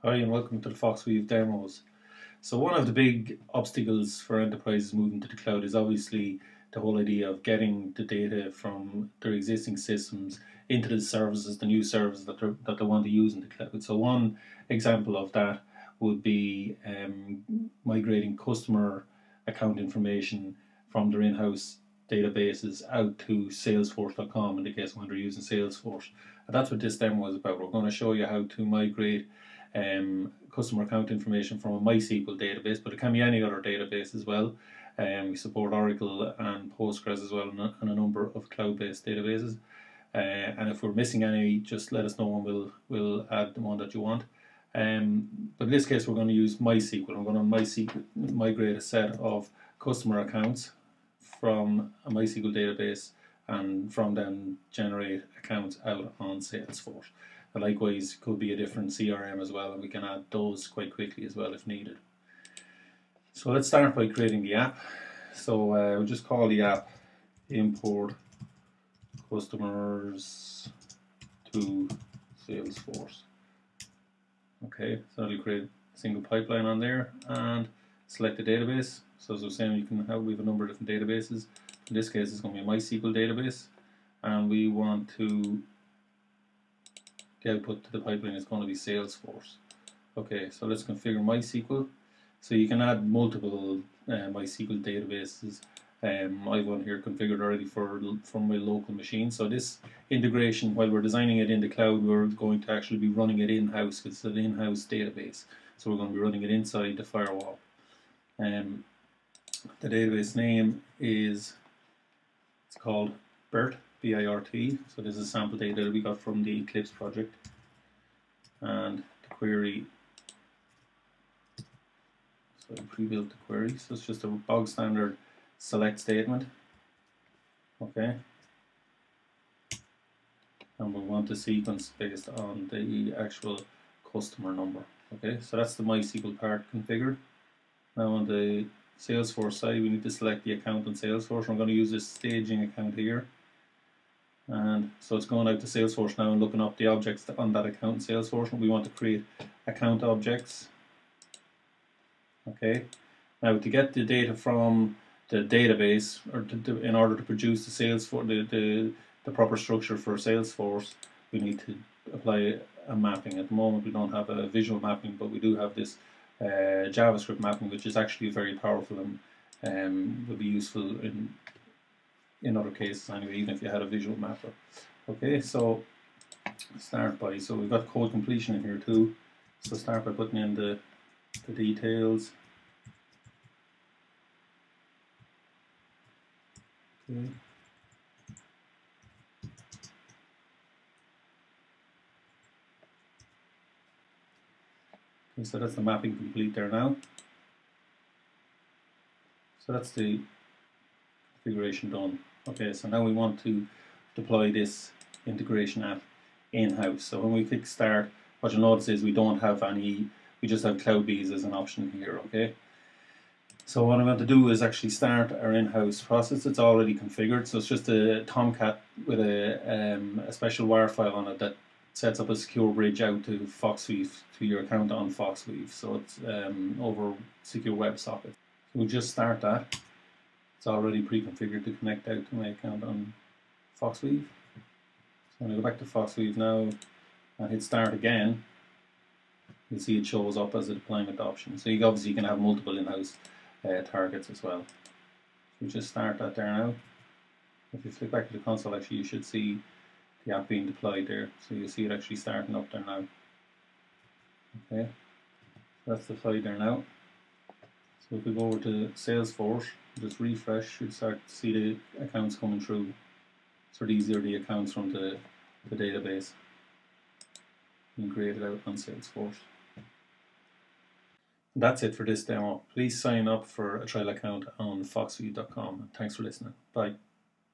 Hi and welcome to the Foxweave demos. So one of the big obstacles for enterprises moving to the cloud is obviously the whole idea of getting the data from their existing systems into the services, the new services that they want to use in the cloud. So one example of that would be migrating customer account information from their in-house databases out to Salesforce.com in the case when they're using Salesforce. And that's what this demo is about. We're going to show you how to migrate customer account information from a MySQL database, but it can be any other database as well. We support Oracle and Postgres as well, and a number of cloud-based databases. And if we're missing any, just let us know and we'll add the one that you want. But in this case, we're going to use MySQL. I'm going to migrate a set of customer accounts from a MySQL database, and from them generate accounts out on Salesforce. And likewise, could be a different CRM as well, and we can add those quite quickly as well if needed. So let's start by creating the app. So we'll just call the app import customers to Salesforce. Okay, so that'll create a single pipeline on there and select the database. So as I was saying, we have a number of different databases. In this case, it's going to be a MySQL database, and we want to the output to the pipeline is going to be Salesforce. Okay, so let's configure MySQL. So you can add multiple MySQL databases. I have one here configured already for my local machine. So this integration, while we're designing it in the cloud, we're going to actually be running it in-house. It's an in-house database. So we're going to be running it inside the firewall. The database name it's called BIRT, B-I-R-T. So this is sample data that we got from the Eclipse project. And the query, so I pre-built the query. So it's just a bog standard select statement. Okay. And we want the sequence based on the actual customer number. Okay, so that's the MySQL part configured. Now on the Salesforce side, we need to select the account on Salesforce. I'm going to use this staging account here. And so it's going out to Salesforce now and looking up the objects on that account in Salesforce, and we want to create account objects. Okay, now to get the data from the database, or in order to produce the Salesforce, the proper structure for Salesforce, we need to apply a mapping. At the moment we don't have a visual mapping, but we do have this JavaScript mapping, which is actually very powerful and will be useful in other cases anyway, even if you had a visual mapper. Okay, so so we've got code completion in here too. So start by putting in the details. Okay. Okay, so that's the mapping complete there now. So that's the configuration done. Okay, so now we want to deploy this integration app in-house. So when we click start, what you'll notice is we don't have any, we just have CloudBees as an option here. Okay, so what I'm going to do is actually start our in-house process. It's already configured, so it's just a Tomcat with a special wire file on it that sets up a secure bridge out to Foxweave, to your account on Foxweave. So it's over secure WebSocket. So we'll just start that. It's already pre-configured to connect out to my account on Foxweave. So I'm going to go back to Foxweave now and hit start again. You'll see it shows up as a deployment option. So you obviously can have multiple in-house targets as well. So we just start that there now. If you flick back to the console, actually you should see the app being deployed there. So you'll see it actually starting up there now. Okay, so that's deployed there now. So if we go over to Salesforce, just refresh, you'll start to see the accounts coming through. So these are the accounts from the database being created out on Salesforce. And that's it for this demo. Please sign up for a trial account on foxweave.com. Thanks for listening. Bye.